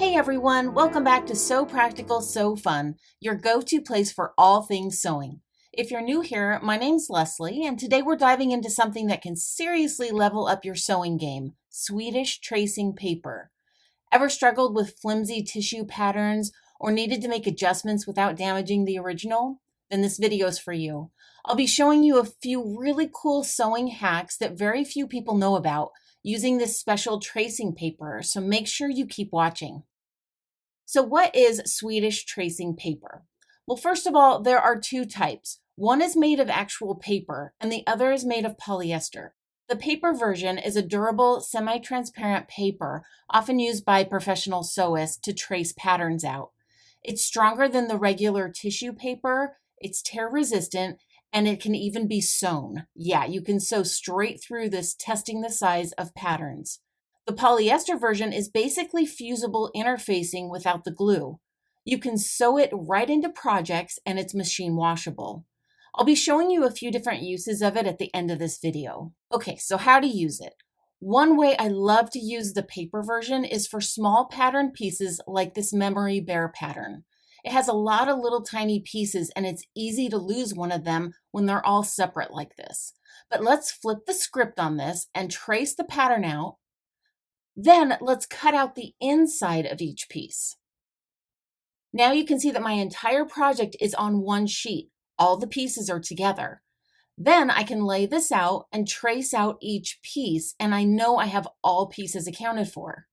Hey everyone, welcome back to Sew Practical, Sew Fun, your go-to place for all things sewing. If you're new here, my name's Leslie, and today we're diving into something that can seriously level up your sewing game, Swedish tracing paper. Ever struggled with flimsy tissue patterns or needed to make adjustments without damaging the original? Then this video is for you. I'll be showing you a few really cool sewing hacks that very few people know about using this special tracing paper, so make sure you keep watching. So what is Swedish tracing paper? Well, first of all, there are two types. One is made of actual paper and the other is made of polyester. The paper version is a durable, semi-transparent paper, often used by professional sewists to trace patterns out. It's stronger than the regular tissue paper, it's tear-resistant, and it can even be sewn. Yeah, you can sew straight through this, testing the size of patterns. The polyester version is basically fusible interfacing without the glue. You can sew it right into projects and it's machine washable. I'll be showing you a few different uses of it at the end of this video. Okay, so how to use it. One way I love to use the paper version is for small pattern pieces like this memory bear pattern. It has a lot of little tiny pieces and it's easy to lose one of them when they're all separate like this. But let's flip the script on this and trace the pattern out. Then let's cut out the inside of each piece. Now you can see that my entire project is on one sheet. All the pieces are together. Then I can lay this out and trace out each piece, and I know I have all pieces accounted for.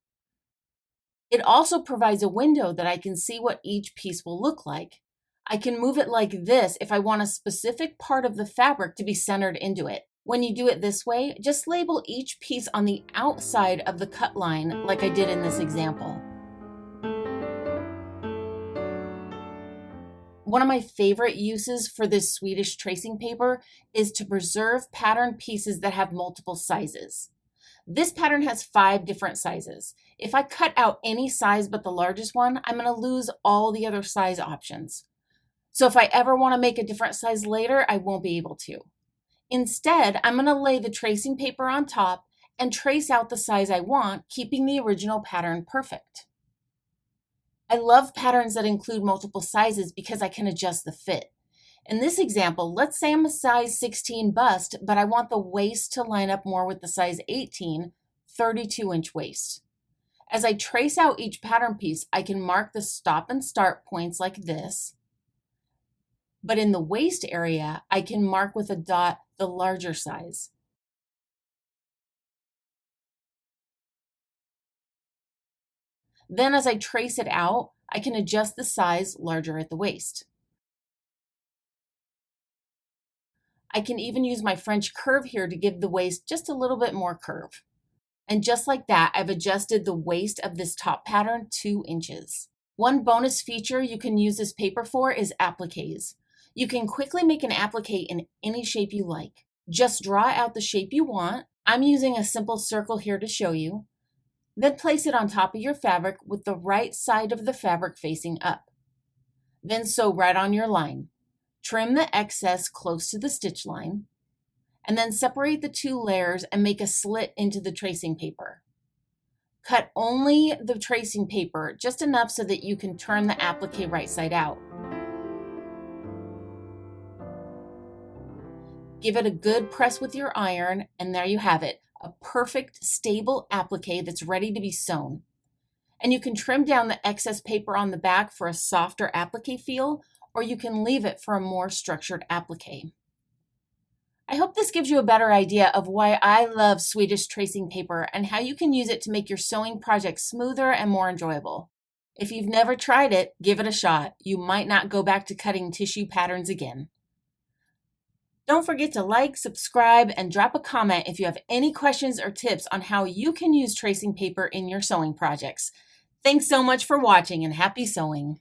It also provides a window that I can see what each piece will look like. I can move it like this if I want a specific part of the fabric to be centered into it. When you do it this way, just label each piece on the outside of the cut line like I did in this example. One of my favorite uses for this Swedish tracing paper is to preserve pattern pieces that have multiple sizes. This pattern has 5 different sizes. If I cut out any size but the largest one, I'm going to lose all the other size options. So if I ever want to make a different size later, I won't be able to. Instead, I'm going to lay the tracing paper on top and trace out the size I want, keeping the original pattern perfect. I love patterns that include multiple sizes because I can adjust the fit. In this example, let's say I'm a size 16 bust, but I want the waist to line up more with the size 18, 32-inch waist. As I trace out each pattern piece, I can mark the stop and start points like this. But in the waist area, I can mark with a dot the larger size. Then as I trace it out, I can adjust the size larger at the waist. I can even use my French curve here to give the waist just a little bit more curve. And just like that, I've adjusted the waist of this top pattern 2 inches. One bonus feature you can use this paper for is appliques. You can quickly make an applique in any shape you like. Just draw out the shape you want. I'm using a simple circle here to show you. Then place it on top of your fabric with the right side of the fabric facing up. Then sew right on your line. Trim the excess close to the stitch line, and then separate the 2 layers and make a slit into the tracing paper. Cut only the tracing paper, just enough so that you can turn the applique right side out. Give it a good press with your iron, and there you have it, a perfect, stable applique that's ready to be sewn. And you can trim down the excess paper on the back for a softer applique feel, or you can leave it for a more structured applique. I hope this gives you a better idea of why I love Swedish tracing paper and how you can use it to make your sewing projects smoother and more enjoyable. If you've never tried it, give it a shot. You might not go back to cutting tissue patterns again. Don't forget to like, subscribe, and drop a comment if you have any questions or tips on how you can use tracing paper in your sewing projects. Thanks so much for watching and happy sewing!